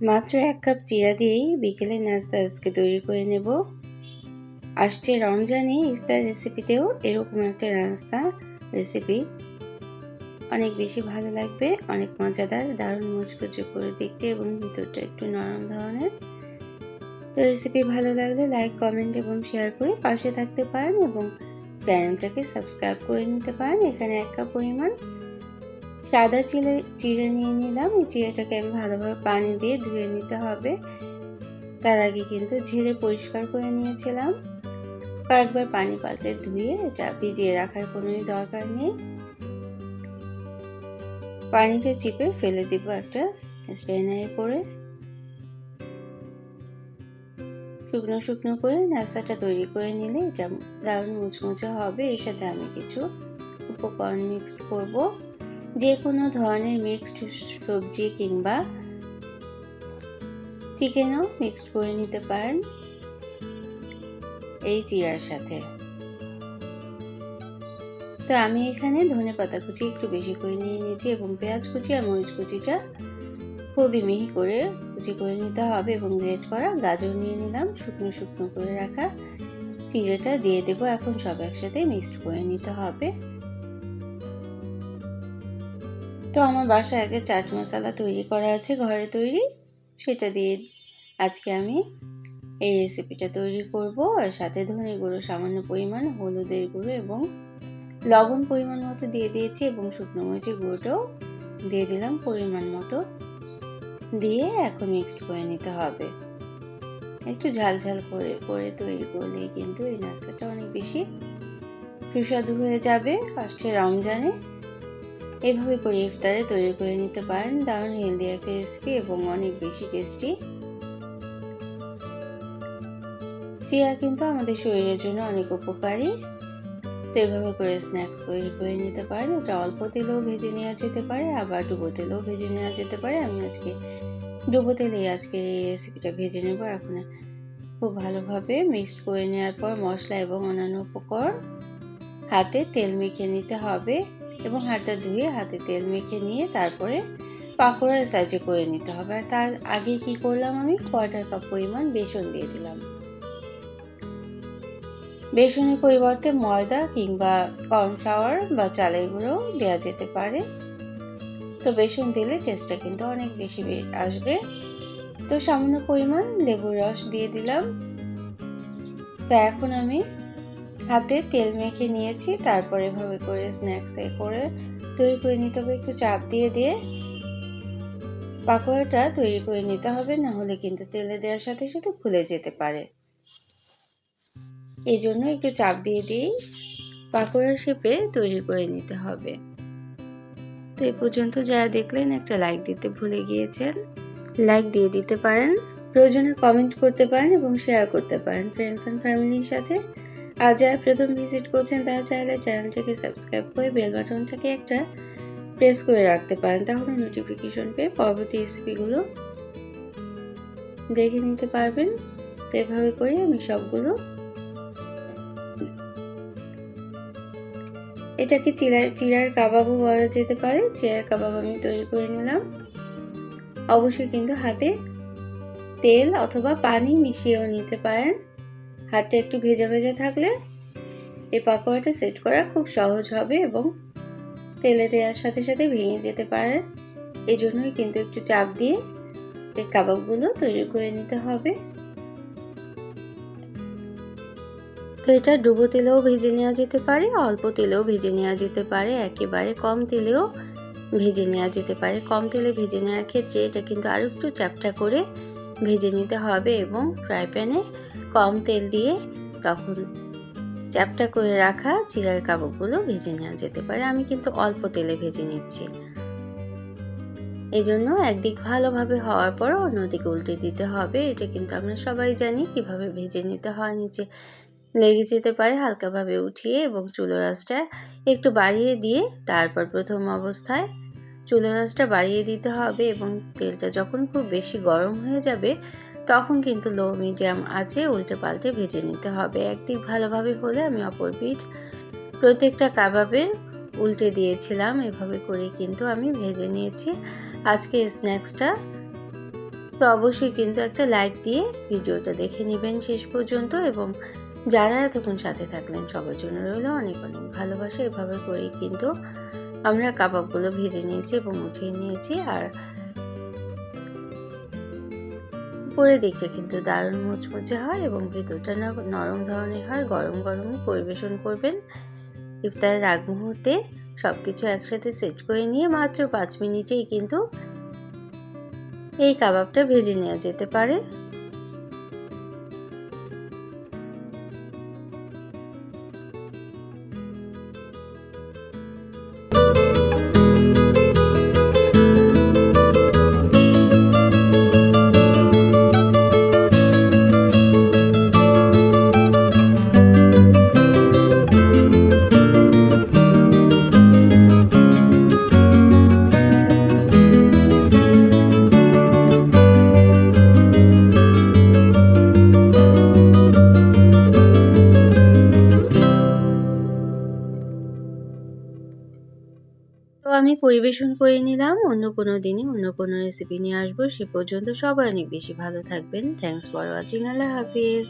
মাত্র 1 কাপ চিরা দিয়েই বিকেলের নাস্তা আজকে তৈরি করে নেব। আসছে রমজানে ইফতার রেসিপিতেও এরকম একটা নাস্তা রেসিপি অনেক বেশি ভালো লাগবে, অনেক মজাদার, দারুণ মুচমুচে করে দেখতে এবং ভিতরটা একটু নরম ধরনের। তো রেসিপি ভালো লাগলে লাইক, কমেন্ট এবং শেয়ার করে পাশে থাকতে পারেন এবং চ্যানেলটাকে সাবস্ক্রাইব করে নিতে পারেন। এখানে 1 কাপ পরিমাণ সাদা চিড়ে নিয়ে নিলাম। এই চিড়েটাকে আমি ভালোভাবে পানি দিয়ে ধুয়ে নিতে হবে। তার আগে কিন্তু ঝেড়ে পরিষ্কার করে নিয়েছিলাম। কয়েকবার পানি পাল্টে ধুয়ে এটা ভিজিয়ে রাখার কোনো দরকার নেই। পানিটা চিপে ফেলে দিব একটা স্ট্রেনারে করে। শুকনো শুকনো করে নাস্তাটা তৈরি করে নিলে এটা দারুণ মুচমুচে হবে। এর সাথে আমি কিছু উপকরণ মিক্স করব। যে কোনো ধরনের মিক্সড সবজি কিংবা চিকেনও মিক্সড করে নিতে পারেন এই চিড়ার সাথে। তো আমি এখানে ধনেপাতা কুচি একটু বেশি করে নিয়ে নিয়েছি এবং পেঁয়াজ কুচি আর মরিচ কুচিটা খুবই মিহি করে কুচি করে নিতে হবে এবং গ্রেট করা গাজর নিয়ে নিলাম। শুকনো শুকনো করে রাখা চিড়েটা দিয়ে দেবো। এখন সব একসাথে মিক্সড করে নিতে হবে। তো আমার বাসায় আগে চাট মশলা তৈরি করা আছে, ঘরে তৈরি, সেটা দিয়ে আজকে আমি এই রেসিপিটা তৈরি করব। আর সাথে ধনে গুঁড়ো সামান্য পরিমাণ, হলুদের গুঁড়ো এবং লবণ পরিমাণ মতো দিয়ে দিয়েছি এবং শুকনো মরিচের গুঁড়োটাও দিয়ে দিলাম পরিমাণ মতো। দিয়ে এখন মিক্সড করে নিতে হবে। একটু ঝাল ঝাল করে তৈরি করলেই কিন্তু এই নাস্তাটা অনেক বেশি সুস্বাদু হয়ে যাবে। আসছে রমজানে এভাবে করে ইফতারে তৈরি করে নিতে পারেন। দারুণ হেলদি একটা রেসিপি এবং অনেক বেশি টেস্টি। চিড়া কিন্তু আমাদের শরীরের জন্য অনেক উপকারী। তো এভাবে করে স্ন্যাক্স তৈরি করে নিতে পারেন। এটা অল্প তেলেও ভেজে নেওয়া যেতে পারে, আবার ডুবো তেলেও ভেজে নেওয়া যেতে পারে। আমি আজকে ডুবো তেলেই আজকে এই রেসিপিটা ভেজে নেব। এখন খুব ভালোভাবে মিক্সড করে নেওয়ার পর মশলা এবং অন্যান্য উপকরণ হাতে তেল মেখে নিতে হবে এবং হাতটা ধুয়ে হাতে তেল মেখে নিয়ে তারপরে পাকোড়ার সাইজে করে নিতে হবে। আর তার আগে কি করলাম, আমি 1/4 কাপ পরিমাণ বেসন দিয়ে দিলাম। বেসনের পরিবর্তে ময়দা কিংবা কর্নফ্লাওয়ার বা চালের গুঁড়ো দেওয়া যেতে পারে। তো বেসন দিলে টেস্টটা কিন্তু অনেক বেশি আসবে। তো সামান্য পরিমাণ লেবুর রস দিয়ে দিলাম। তো এখন আমি হাতে তেল মেখে নিয়েছি। তারপর এভাবে করে স্ন্যাক্স করে তৈরি করে নিতে হবে। একটু চাপ দিয়ে দিয়ে পাকোড়াটা তৈরি করে নিতে হবে, না হলে কিন্তু তেলে দেওয়ার সাথে সাথে খুলে যেতে পারে। এই জন্য একটু চাপ দিয়ে দিয়েই পাকোড়া শেপে তৈরি করে নিতে হবে। তো এই পর্যন্ত যারা দেখলেন একটা লাইক দিতে ভুলে গিয়েছেন, লাইক দিয়ে দিতে পারেন। প্রয়োজনে কমেন্ট করতে পারেন এবং শেয়ার করতে পারেন ফ্রেন্ডস এন্ড ফ্যামিলির সাথে। আর যারা প্রথম ভিজিট করছেন তারা চাইলে চ্যানেলটাকে সাবস্ক্রাইব করে বেল বাটনটাকে একটা প্রেস করে রাখতে পারেন, তাহলে নোটিফিকেশন পেয়ে পরবর্তী রেসিপিগুলো দেখে নিতে পারবেন। তো এভাবে করে আমি সবগুলো, এটাকে চিড়ার কাবাবও বলা যেতে পারে, চিড়ার কাবাব আমি তৈরি করে নিলাম। অবশ্যই কিন্তু হাতে তেল অথবা পানি মিশিয়েও নিতে পারেন। হাতটা একটু ভেজা ভেজা থাকলে এই পাকোড়াটা সেট করা খুব সহজ হবে এবং তেলে দেওয়ার সাথে সাথে ভেঙে যেতে পারে। এই জন্যই কিন্তু একটু চাপ দিয়ে এই কাবাবগুলো তৈরি করে নিতে হবে। তো এটা ডুবো তেলেও ভেজে নেওয়া যেতে পারে, অল্প তেলেও ভেজে নেওয়া যেতে পারে, একেবারে কম তেলেও ভেজে নেওয়া যেতে পারে। কম তেলে ভেজে নেওয়ার ক্ষেত্রে এটা কিন্তু আরো একটু চ্যাপটা করে ভেজে নিতে হবে এবং ফ্রাই প্যানে কম তেল দিয়ে তখন চ্যাপটা করে রাখা চিড়ার কাবাবগুলো ভেজে নেওয়া যেতে পারে। আমি কিন্তু অল্প তেলে ভেজে নিচ্ছি। এই জন্য একদিক ভালোভাবে হওয়ার পর অন্যদিকে উল্টে দিতে হবে। এটা কিন্তু আমরা সবাই জানি কিভাবে ভেজে নিতে হয়। নিচে লেগে যেতে পারে, হালকাভাবে উঠিয়ে এবং চুলার আঁচটা একটু বাড়িয়ে দিয়ে তারপর প্রথম অবস্থায় চুলার আঁচটা বাড়িয়ে দিতে হবে এবং তেলটা যখন খুব বেশি গরম হয়ে যাবে তখন কিন্তু লো মিডিয়াম আঁচে উল্টে পাল্টে ভেজে নিতে হবে। একদিক ভালোভাবে হলে আমি অপর পিঠ প্রত্যেকটা কাবাবের উল্টে দিয়েছিলাম। এভাবে করে কিন্তু আমি ভেজে নিয়েছি। আজকে স্ন্যাক্সটা তো অবশ্যই কিন্তু একটা লাইক দিয়ে ভিডিওটা দেখে নেবেন শেষ পর্যন্ত, এবং যারা এতক্ষণ সাথে থাকলেন সবার জন্য রইল অনেক অনেক ভালোবাসা। এভাবে করেই কিন্তু আমরা কাবাবগুলো ভেজে নিয়েছি এবং উঠিয়ে নিয়েছি। আর উপরের দিকটা কিন্তু দারুণ মুচমুচে হয় এবং ভেতরটা নরম ধরনের হয়। গরম গরমই পরিবেশন করবেন। ইফতারের আগ মুহূর্তে সবকিছু একসাথে সেট করে নিয়ে মাত্র 5 মিনিটেই কিন্তু এই কাবাবটা ভেজে নেওয়া যেতে পারে। তো আমি পরিবেশন করে নিলাম। অন্য কোনো দিনে অন্য কোনো রেসিপি নিয়ে আসবো। সে পর্যন্ত সবাই অনেক বেশি ভালো থাকবেন। Thanks for watching. Allah Hafiz.